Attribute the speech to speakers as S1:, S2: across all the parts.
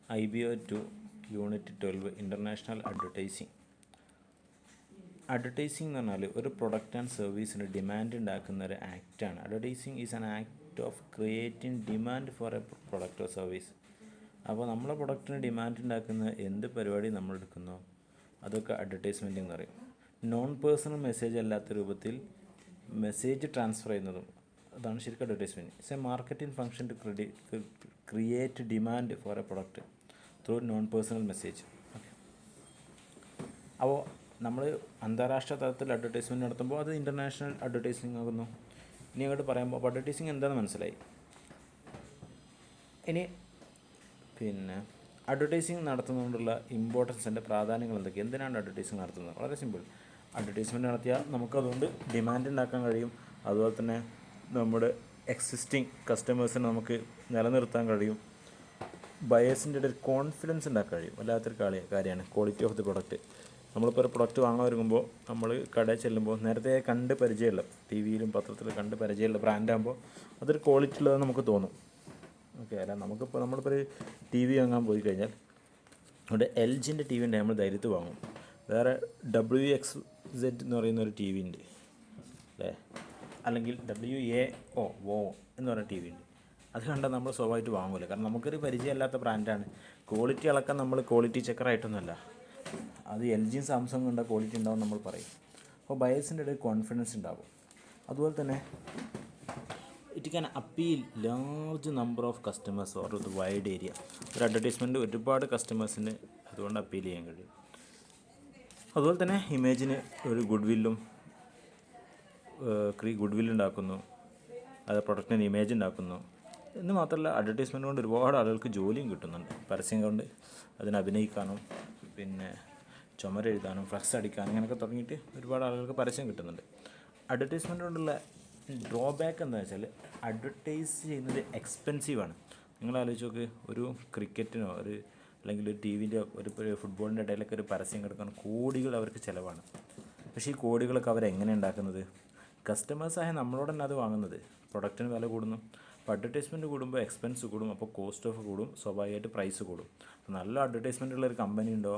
S1: IBO 2 unit 12 international advertising. Advertising എന്ന് പറഞ്ഞാൽ ഒരു പ്രൊഡക്റ്റ് ആൻഡ് സർവീസിന് ഡിമാൻഡ് ഉണ്ടാക്കുന്ന ഒരു ആക്റ്റാണ്. Advertising is an act of creating demand for a product or service. അപ്പോൾ നമ്മളെ പ്രൊഡക്റ്റിന് ഡിമാൻഡ് ഉണ്ടാക്കുന്ന എന്ത് പരിപാടി നമ്മൾ എടുക്കുന്നോ അതൊക്കെ അഡ്വർടൈസ്മെൻറ്റ് എന്ന് പറയും. നോൺ പേഴ്സണൽ മെസ്സേജ് അല്ലാത്ത രൂപത്തിൽ മെസ്സേജ് ട്രാൻസ്ഫർ ചെയ്യുന്നതും അതാണ് ശരിക്കും advertisement. It's a marketing function to create demand for a product through non personal message. Okay, അപ്പോൾ നമ്മൾ അന്താരാഷ്ട്ര തലത്തിൽ അഡ്വർടൈസ്മെൻറ്റ് നടത്തുമ്പോൾ അത് ഇൻ്റർനാഷണൽ അഡ്വർടൈസിങ് ആകുന്നു. ഇനി അങ്ങോട്ട് പറയുമ്പോൾ അപ്പോൾ അഡ്വർടൈസിങ് എന്താണെന്ന് മനസ്സിലായി. ഇനി അഡ്വർടൈസിങ് നടത്തുന്നതുകൊണ്ടുള്ള ഇമ്പോർട്ടൻസിൻ്റെ പ്രാധാന്യങ്ങൾ എന്തൊക്കെ, എന്തിനാണ് അഡ്വർടൈസിങ് നടത്തുന്നത്? വളരെ സിമ്പിൾ. അഡ്വർടൈസ്മെൻറ്റ് നടത്തിയാൽ നമുക്കതുകൊണ്ട് ഡിമാൻഡ് ഉണ്ടാക്കാൻ കഴിയും. അതുപോലെ തന്നെ നമ്മുടെ എക്സിസ്റ്റിംഗ് കസ്റ്റമേഴ്സിനെ നമുക്ക് നിലനിർത്താൻ കഴിയും. ബയേഴ്സിൻ്റെ ഇടയിൽ കോൺഫിഡൻസ് ഉണ്ടാക്കാൻ കഴിയും. വല്ലാത്തൊരു കാര്യമാണ് ക്വാളിറ്റി ഓഫ് ദി പ്രൊഡക്റ്റ്. നമ്മളിപ്പോൾ ഒരു പ്രൊഡക്റ്റ് വാങ്ങാൻ വരുമ്പോൾ നമ്മൾ കടയിൽ ചെല്ലുമ്പോൾ നേരത്തെ കണ്ട് പരിചയമുള്ള, ടി വിയിലും പത്രത്തിലും കണ്ട് പരിചയമുള്ള ബ്രാൻഡാകുമ്പോൾ അതൊരു ക്വാളിറ്റി ഉള്ളതെന്ന് നമുക്ക് തോന്നും. ഓക്കെ, അല്ല നമ്മളിപ്പോൾ ഒരു ടി വി വാങ്ങാൻ പോയി കഴിഞ്ഞാൽ അവിടെ LGൻ്റെ ടി വി ഉണ്ട്, നമ്മൾ ധൈര്യത്തിൽ വാങ്ങും. വേറെ WXZ എന്ന് പറയുന്ന ഒരു ടി വി ഉണ്ട് അല്ലേ, അല്ലെങ്കിൽ WAO എന്ന് പറയുന്ന ടി വി ഉണ്ട്. അത് കണ്ടാൽ നമ്മൾ സ്വാഭാവികമായിട്ട് വാങ്ങില്ല, കാരണം നമുക്കൊരു പരിചയമില്ലാത്ത ബ്രാൻഡാണ്. ക്വാളിറ്റി അളക്കാൻ നമ്മൾ ക്വാളിറ്റി ചെക്കറായിട്ടൊന്നുമല്ല, അത് LGയും സാംസങ് കണ്ടാൽ ക്വാളിറ്റി ഉണ്ടാവും നമ്മൾ പറയും. അപ്പോൾ ബയേഴ്സിൻ്റെ ഇടയിൽ കോൺഫിഡൻസ് ഉണ്ടാകും. അതുപോലെ തന്നെ it can appeal large number of customers or the wide area. ഒരു അഡ്വർടൈസ്മെൻറ്റ് ഒരുപാട് കസ്റ്റമേഴ്സിന് അതുകൊണ്ട് അപ്പീൽ ചെയ്യാൻ കഴിയും. അതുപോലെ തന്നെ ഇമേജിന് ഒരു ഗുഡ് വില്ലുണ്ടാക്കുന്നു, അത് പ്രൊഡക്റ്റിന് ഇമേജ് ഉണ്ടാക്കുന്നു എന്ന് മാത്രമല്ല, അഡ്വർടൈസ്മെൻറ്റ് കൊണ്ട് ഒരുപാട് ആളുകൾക്ക് ജോലിയും കിട്ടുന്നുണ്ട്. പരസ്യം കൊണ്ട് അതിന് അഭിനയിക്കാനും പിന്നെ ചുമരെഴുതാനും ഫ്ലക്സ് അടിക്കാനും അങ്ങനെയൊക്കെ തുടങ്ങിയിട്ട് ഒരുപാട് ആളുകൾക്ക് പരസ്യം കിട്ടുന്നുണ്ട്. അഡ്വർടൈസ്മെൻറ്റ് കൊണ്ടുള്ള ഡ്രോബാക്ക് എന്താണെന്ന് വെച്ചാൽ അഡ്വർടൈസ് ചെയ്യുന്നത് എക്സ്പെൻസീവാണ്. നിങ്ങൾ ആലോചിച്ച് നോക്ക്, ഒരു ക്രിക്കറ്റിനോ അല്ലെങ്കിൽ ഒരു ടി വിൻ്റെ ഒരു ഫുട്ബോളിൻ്റെ ഇടയിലൊക്കെ ഒരു പരസ്യം കിടക്കാൻ കോടികൾ അവർക്ക് ചിലവാണ്. പക്ഷേ ഈ കോടികളൊക്കെ അവരെങ്ങനെ ഉണ്ടാക്കുന്നത്? കസ്റ്റമേഴ്സായ നമ്മളോട് തന്നെ അത് വാങ്ങുന്നത്. പ്രൊഡക്റ്റിന് വില കൂടുന്നു. അപ്പോൾ അഡ്വർടൈസ്മെൻറ്റ് കൂടുമ്പോൾ എക്സ്പെൻസ് കൂടും, അപ്പോൾ കോസ്റ്റ് ഓഫ് കൂടും, സ്വാഭാവികമായിട്ട് പ്രൈസ് കൂടും. അപ്പോൾ നല്ല അഡ്വർടൈസ്മെൻ്റ് ഉള്ളൊരു കമ്പനി ഉണ്ടോ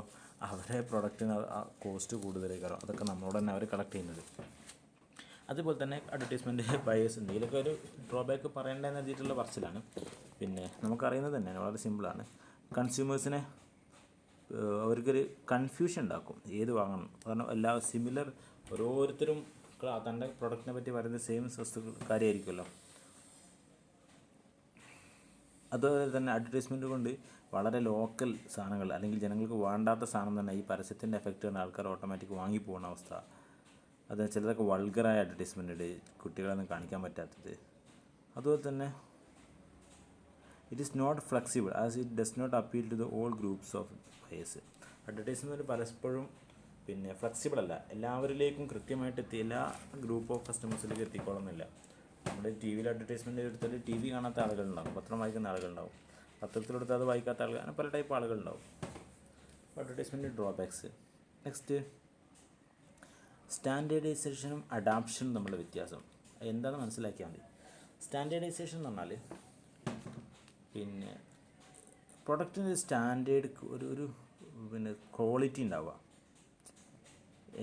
S1: അവരെ പ്രൊഡക്റ്റിന് കോസ്റ്റ് കൂടുതലേക്കാരം, അതൊക്കെ നമ്മളോട് തന്നെ അവർ കളക്ട് ചെയ്യുന്നത്. അതുപോലെ തന്നെ അഡ്വർടൈസ്മെൻറ്റ് ബയേഴ്സ് ഉണ്ട്. ഇതിലൊക്കെ ഒരു ഡ്രോബാക്ക് പറയേണ്ടതെന്ന് എഴുതിയിട്ടുള്ള പറച്ചിലാണ്. പിന്നെ നമുക്കറിയുന്നത് തന്നെയാണ്, വളരെ സിമ്പിളാണ്. കൺസ്യൂമേഴ്സിനെ അവർക്കൊരു കൺഫ്യൂഷൻ ഉണ്ടാക്കും ഏത് വാങ്ങണം. കാരണം എല്ലാം സിമിലർ, ഓരോരുത്തരും തൻ്റെ പ്രൊഡക്റ്റിനെ പറ്റി പറയുന്നത് സെയിം കാര്യമായിരിക്കുമല്ലോ. അതുപോലെ തന്നെ അഡ്വർടൈസ്മെൻറ്റ് കൊണ്ട് വളരെ ലോക്കൽ സാധനങ്ങൾ അല്ലെങ്കിൽ ജനങ്ങൾക്ക് വേണ്ടാത്ത സാധനം തന്നെ ഈ പരസ്യത്തിൻ്റെ എഫക്റ്റ് കൊണ്ട് ആൾക്കാർ ഓട്ടോമാറ്റിക് വാങ്ങിപ്പോകുന്ന അവസ്ഥ. അത് ചിലതൊക്കെ വൾഗറായ അഡ്വർടൈസ്മെൻറ്റ്, കുട്ടികളൊന്നും കാണിക്കാൻ പറ്റാത്തത്. അതുപോലെ തന്നെ it is not flexible as it does not appeal to the all groups of buyers. Advertisement പലപ്പോഴും ഫ്ലെക്സിബിൾ അല്ല, എല്ലാവരിലേക്കും കൃത്യമായിട്ട് എല്ലാ ഗ്രൂപ്പ് ഓഫ് കസ്റ്റമേഴ്സിലേക്ക് എത്തിക്കോളുന്നില്ല. നമ്മുടെ ടി വിയിൽ അഡ്വർടൈസ്മെൻറ്റ് എടുത്താൽ ടി വി കാണാത്ത ആളുകളുണ്ടാവും, പത്രം വായിക്കുന്ന ആളുകളുണ്ടാവും, പത്രത്തിലെടുത്ത് അത് വായിക്കാത്ത ആളുകൾ, അങ്ങനെ പല ടൈപ്പ് ആളുകളുണ്ടാവും. Advertisement drawbacks. നെക്സ്റ്റ്, സ്റ്റാൻഡേർഡൈസേഷനും അഡാപ്ഷനും തമ്മിലുള്ള വ്യത്യാസം എന്താണെന്ന് മനസ്സിലാക്കിയാൽ മതി. സ്റ്റാൻഡേർഡൈസേഷൻ എന്ന് പറഞ്ഞാൽ പ്രൊഡക്റ്റിന് സ്റ്റാൻഡേർഡ് ഒരു ക്വാളിറ്റി ഉണ്ടാവുക.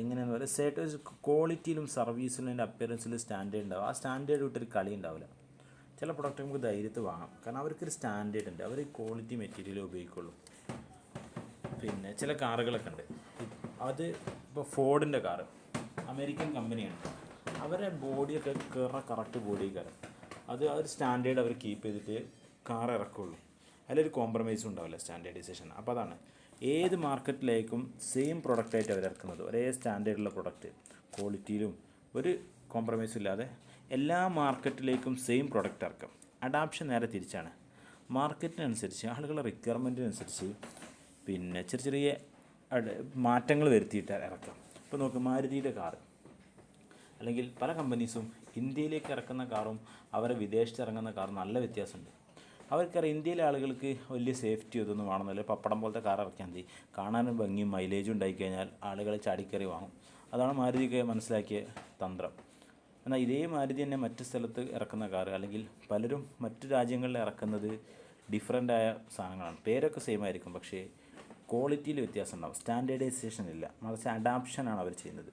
S1: എങ്ങനെയാണെന്ന് പറയുക, ഒരു ക്വാളിറ്റിയിലും സർവീസിലും അതിൻ്റെ അപ്പിയറൻസിലും സ്റ്റാൻഡേർഡ് ഉണ്ടാവും. ആ സ്റ്റാൻഡേർഡ് വിട്ടൊരു കളി ഉണ്ടാവില്ല. ചില പ്രൊഡക്റ്റ് നമുക്ക് ധൈര്യത്തിൽ വാങ്ങാം, കാരണം അവർക്കൊരു സ്റ്റാൻഡേർഡ് ഉണ്ട്, അവർ ക്വാളിറ്റി മെറ്റീരിയൽ ഉപയോഗിക്കുള്ളൂ. ചില കാറുകളൊക്കെ ഉണ്ട്, അത് ഇപ്പോൾ ഫോർഡിൻ്റെ കാറ് അമേരിക്കൻ കമ്പനിയാണ്, അവരെ ബോഡിയൊക്കെ കറക്റ്റ് ബോഡിക്കാരം, അത് ആ ഒരു സ്റ്റാൻഡേർഡ് അവർ കീപ്പ് ചെയ്തിട്ട് കാർ ഇറക്കുള്ളൂ. അതിലൊരു കോംപ്രമൈസും ഉണ്ടാവില്ല സ്റ്റാൻഡേർഡൈസേഷൻ. അപ്പോൾ അതാണ് ഏത് മാർക്കറ്റിലേക്കും സെയിം പ്രൊഡക്റ്റായിട്ട് അവർ ഇറക്കുന്നത്, ഒരേ സ്റ്റാൻഡേർഡുള്ള പ്രൊഡക്റ്റ്, ക്വാളിറ്റിയിലും ഒരു കോംപ്രമൈസും ഇല്ലാതെ എല്ലാ മാർക്കറ്റിലേക്കും സെയിം പ്രൊഡക്റ്റ് ഇറക്കാം. അഡാപ്ഷൻ നേരെ തിരിച്ചാണ്. മാർക്കറ്റിനനുസരിച്ച്, ആളുകളുടെ റിക്വയർമെൻറ്റിനനുസരിച്ച് ചെറിയ ചെറിയ മാറ്റങ്ങൾ വരുത്തിയിട്ട് ഇറക്കാം. ഇപ്പോൾ നോക്ക്, മാരുതിയുടെ കാറ് അല്ലെങ്കിൽ പല കമ്പനീസും ഇന്ത്യയിലേക്ക് ഇറക്കുന്ന കാറും അവരെ വിദേശത്ത് ഇറങ്ങുന്ന കാറും നല്ല വ്യത്യാസമുണ്ട്. അവർക്കറിയാം ഇന്ത്യയിലെ ആളുകൾക്ക് വലിയ സേഫ്റ്റി ഇതൊന്നും വേണമെന്നില്ല, പപ്പടം പോലത്തെ കാർ ഇറക്കിയാൽ മതി, കാണാനും ഭംഗിയും മൈലേജും ഉണ്ടായിക്കഴിഞ്ഞാൽ ആളുകൾ ചാടിക്കറി വാങ്ങും. അതാണ് മാരുതിക്ക് മനസ്സിലാക്കിയ തന്ത്രം. എന്നാൽ ഇതേ മാരുതി തന്നെ മറ്റ് സ്ഥലത്ത് ഇറക്കുന്ന കാർ അല്ലെങ്കിൽ പലരും മറ്റു രാജ്യങ്ങളിൽ ഇറക്കുന്നത് ഡിഫറൻ്റ് ആയ സാധനങ്ങളാണ്. പേരൊക്കെ സെയിം ആയിരിക്കും, പക്ഷേ ക്വാളിറ്റിയിൽ വ്യത്യാസം ഉണ്ടാവും. സ്റ്റാൻഡേർഡൈസേഷൻ ഇല്ല, മറിച്ച് അഡാപ്ഷനാണ് അവർ ചെയ്യുന്നത്.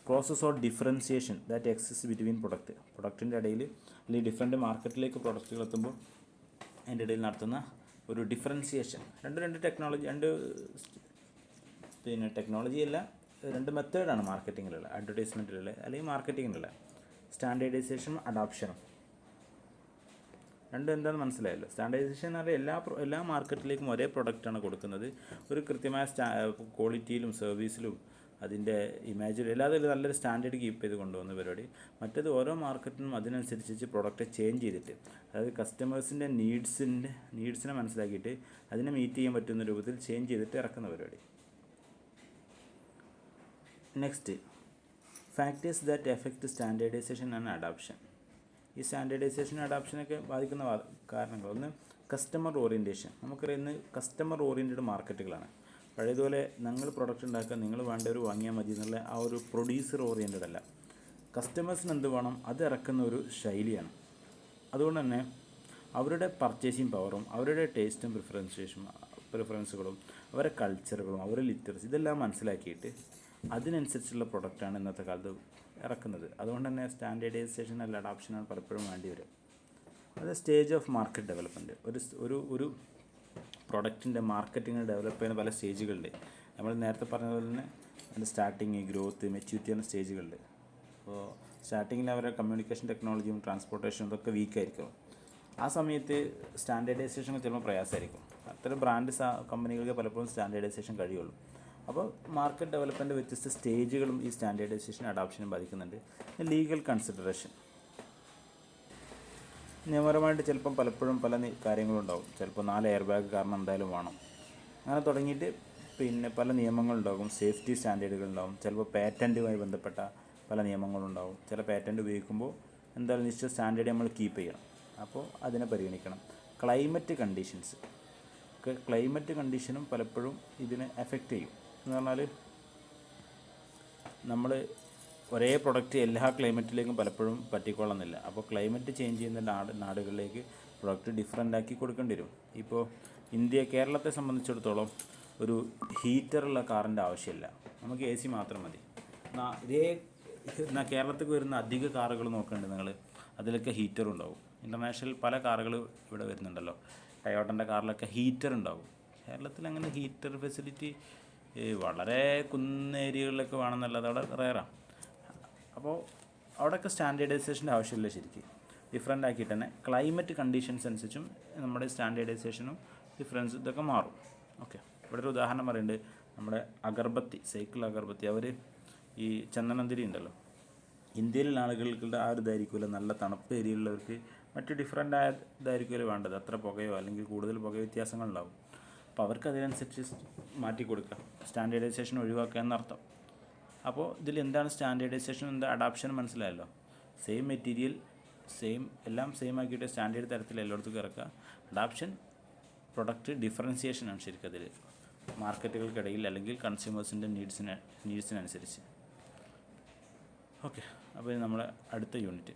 S1: Process of differentiation that exist between പ്രൊഡക്റ്റിൻ്റെ ഇടയിൽ, അല്ലെങ്കിൽ ഡിഫറെൻറ്റ് മാർക്കറ്റിലേക്ക് പ്രൊഡക്റ്റുകൾ എത്തുമ്പോൾ അതിൻ്റെ ഇടയിൽ നടത്തുന്ന ഒരു ഡിഫറൻസിയേഷൻ. രണ്ട് ടെക്നോളജി, ടെക്നോളജി അല്ല, രണ്ട് മെത്തേഡാണ് മാർക്കറ്റിങ്ങിലുള്ള, അഡ്വർടൈസ്മെൻറ്റിലുള്ള അല്ലെങ്കിൽ മാർക്കറ്റിങ്ങിലുള്ള. സ്റ്റാൻഡേർഡൈസേഷനും അഡാപ്ഷനും രണ്ടും എന്താണെന്ന് മനസ്സിലായല്ലോ. സ്റ്റാൻഡേർഡൈസേഷൻ എന്ന് പറഞ്ഞാൽ എല്ലാ മാർക്കറ്റിലേക്കും ഒരേ പ്രൊഡക്റ്റാണ് കൊടുക്കുന്നത്, ഒരു കൃത്യമായ ക്വാളിറ്റിയിലും സർവീസിലും അതിൻ്റെ ഇമേജിലും എല്ലാത്തിലും നല്ലൊരു സ്റ്റാൻഡേർഡ് കീപ്പ് ചെയ്ത് കൊണ്ടുപോകുന്ന പരിപാടി. മറ്റേത് ഓരോ മാർക്കറ്റിനും അതിനനുസരിച്ച് പ്രൊഡക്റ്റ് ചേഞ്ച് ചെയ്തിട്ട്, അതായത് കസ്റ്റമേഴ്സിൻ്റെ നീഡ്സിനെ മനസ്സിലാക്കിയിട്ട് അതിനെ മീറ്റ് ചെയ്യാൻ പറ്റുന്ന രൂപത്തിൽ ചേഞ്ച് ചെയ്തിട്ട് ഇറക്കുന്ന പരിപാടി. Next, factors that effect standardisation and adaption. ഈ സ്റ്റാൻഡേർഡൈസേഷൻ അഡാപ്ഷനൊക്കെ ബാധിക്കുന്ന കാരണങ്ങൾ, ഒന്ന് കസ്റ്റമർ ഓറിയൻറ്റേഷൻ. നമുക്കറിയുന്നത് കസ്റ്റമർ ഓറിയൻറ്റഡ് മാർക്കറ്റുകളാണ്. പഴയതുപോലെ നിങ്ങൾ പ്രൊഡക്റ്റ് ഉണ്ടാക്കുക, നിങ്ങൾ വേണ്ടവർ വാങ്ങിയാൽ മതി എന്നുള്ള ആ ഒരു പ്രൊഡ്യൂസർ ഓറിയൻറ്റഡ് അല്ല. കസ്റ്റമേഴ്സിന് എന്ത് വേണം അത് ഇറക്കുന്ന ഒരു ശൈലിയാണ്. അതുകൊണ്ട് തന്നെ അവരുടെ പർച്ചേസിങ് പവറും അവരുടെ ടേസ്റ്റും പ്രിഫറൻസുകളും അവരുടെ കൾച്ചറുകളും അവരുടെ ലിറ്ററസി ഇതെല്ലാം മനസ്സിലാക്കിയിട്ട് അതിനനുസരിച്ചുള്ള പ്രൊഡക്റ്റാണ് ഇന്നത്തെ കാലത്ത് ഇറക്കുന്നത്. അതുകൊണ്ട് തന്നെ സ്റ്റാൻഡേർഡൈസേഷൻ അല്ല അഡാപ്ഷനാണ് പലപ്പോഴും വേണ്ടി വരും. അത് സ്റ്റേജ് ഓഫ് മാർക്കറ്റ് ഡെവലപ്മെൻറ്റ്. ഒരു പ്രൊഡക്റ്റിൻ്റെ മാർക്കറ്റിംഗ് ഡെവലപ്പ് ചെയ്യുന്ന പല സ്റ്റേജുകളുണ്ട്. നമ്മൾ നേരത്തെ പറഞ്ഞതുപോലെ തന്നെ അതിൻ്റെ സ്റ്റാർട്ടിങ്, ഗ്രോത്ത്, മെച്യൂരിറ്റി എന്ന സ്റ്റേജുകളുണ്ട്. അപ്പോൾ സ്റ്റാർട്ടിങ്ങിൽ അവരുടെ കമ്മ്യൂണിക്കേഷൻ ടെക്നോളജിയും ട്രാൻസ്പോർട്ടേഷനും ഇതൊക്കെ വീക്കായിരിക്കും. ആ സമയത്ത് സ്റ്റാൻഡേർഡൈസേഷൻ ചിലപ്പോൾ പ്രയാസമായിരിക്കും. അത്തരം ബ്രാൻഡ് കമ്പനികൾക്ക് പലപ്പോഴും സ്റ്റാൻഡേർഡൈസേഷൻ കഴിയുള്ളൂ. അപ്പോൾ മാർക്കറ്റ് ഡെവലപ്മെൻറ്റ് വ്യത്യസ്ത സ്റ്റേജുകളും ഈ സ്റ്റാൻഡേർഡൈസേഷൻ അഡാപ്ഷനും ബാധിക്കുന്നുണ്ട്. ലീഗൽ കൺസിഡറേഷൻ, നിയമപരമായിട്ട് ചിലപ്പം പലപ്പോഴും പല കാര്യങ്ങളുണ്ടാവും. ചിലപ്പോൾ 4 എയർ ബാഗ് കാരണം എന്തായാലും വേണം, അങ്ങനെ തുടങ്ങിയിട്ട് പിന്നെ പല നിയമങ്ങളുണ്ടാകും. സേഫ്റ്റി സ്റ്റാൻഡേർഡുകളുണ്ടാകും. ചിലപ്പോൾ പാറ്റൻറ്റുമായി ബന്ധപ്പെട്ട പല നിയമങ്ങളുണ്ടാകും. ചില പാറ്റൻറ്റ് ഉപയോഗിക്കുമ്പോൾ എന്തായാലും നിശ്ചിത സ്റ്റാൻഡേർഡ് നമ്മൾ കീപ്പ് ചെയ്യണം. അപ്പോൾ അതിനെ പരിഗണിക്കണം. ക്ലൈമറ്റ് കണ്ടീഷനും പലപ്പോഴും ഇതിനെ എഫക്റ്റ് ചെയ്യും. എന്ന് പറഞ്ഞാൽ നമ്മൾ ഒരേ പ്രൊഡക്റ്റ് എല്ലാ ക്ലൈമറ്റിലേക്കും പലപ്പോഴും പറ്റിക്കൊള്ളുന്നില്ല. അപ്പോൾ ക്ലൈമറ്റ് ചേഞ്ച് ചെയ്യുന്ന നാടുകളിലേക്ക് പ്രൊഡക്റ്റ് ഡിഫറൻ്റ് ആക്കി കൊടുക്കേണ്ടി വരും. ഇപ്പോൾ കേരളത്തെ സംബന്ധിച്ചിടത്തോളം ഒരു ഹീറ്ററുള്ള കാറിൻ്റെ ആവശ്യമില്ല, നമുക്ക് AC മാത്രം മതി. കേരളത്തിൽ വരുന്ന അധിക കാറുകൾ നോക്കേണ്ടത് നിങ്ങൾ, അതിലൊക്കെ ഹീറ്റർ ഉണ്ടാവും. ഇൻ്റർനാഷണൽ പല കാറുകൾ ഇവിടെ വരുന്നുണ്ടല്ലോ, ടയോട്ടൻ്റെ കാറിലൊക്കെ ഹീറ്റർ ഉണ്ടാവും. കേരളത്തിൽ അങ്ങനെ ഹീറ്റർ ഫെസിലിറ്റി വളരെ ഏരിയകളിലൊക്കെ വേണമെന്നുള്ളത് അവിടെ റെയറാണ്. അപ്പോൾ അവിടെയൊക്കെ സ്റ്റാൻഡേർഡൈസേഷൻ്റെ ആവശ്യമില്ല. ശരിക്കും ഡിഫറൻ്റ് ആക്കിയിട്ട് തന്നെ ക്ലൈമറ്റ് കണ്ടീഷൻസ് അനുസരിച്ചും നമ്മുടെ സ്റ്റാൻഡേർഡൈസേഷനും ഡിഫറൻസ് ഇതൊക്കെ മാറും. ഓക്കെ, ഇവിടെ ഒരു ഉദാഹരണം പറയുന്നുണ്ട്. നമ്മുടെ സൈക്കിൾ അഗർബത്തി, അവർ ഈ ചന്ദനത്തിരി ഉണ്ടല്ലോ, ഇന്ത്യയിലുള്ള ആളുകൾക്ക് ആ ഒരു ഇതായിരിക്കുമല്ലോ, നല്ല തണുപ്പ് ഏരിയയിലുള്ളവർക്ക് മറ്റ് ഡിഫറൻ്റ് ആയ ഇതായിരിക്കുമല്ലോ വേണ്ടത്. അത്ര പുകയോ അല്ലെങ്കിൽ കൂടുതൽ പുക വ്യത്യാസങ്ങളുണ്ടാവും. അപ്പോൾ അവർക്ക് അതിനനുസരിച്ച് മാറ്റി കൊടുക്കുക, സ്റ്റാൻഡേർഡൈസേഷൻ ഒഴിവാക്കുക എന്നർത്ഥം. അപ്പോൾ ഇതിൽ എന്താണ് സ്റ്റാൻഡേർഡൈസേഷൻ, എന്താ അഡാപ്ഷൻ മനസ്സിലായല്ലോ. സെയിം മെറ്റീരിയൽ എല്ലാം സെയിം ആക്കിയിട്ട് സ്റ്റാൻഡേർഡ് തരത്തിൽ എല്ലായിടത്തും ഇറക്കുക. അഡാപ്ഷൻ പ്രൊഡക്റ്റ് ഡിഫറൻസിയേഷനാണ് ശരിക്കും അതിൽ, മാർക്കറ്റുകൾക്കിടയിൽ അല്ലെങ്കിൽ കൺസ്യൂമേഴ്സിൻ്റെ നീഡ്സിനനുസരിച്ച്. ഓക്കെ, അപ്പോൾ ഇത് നമ്മുടെ അടുത്ത യൂണിറ്റ്.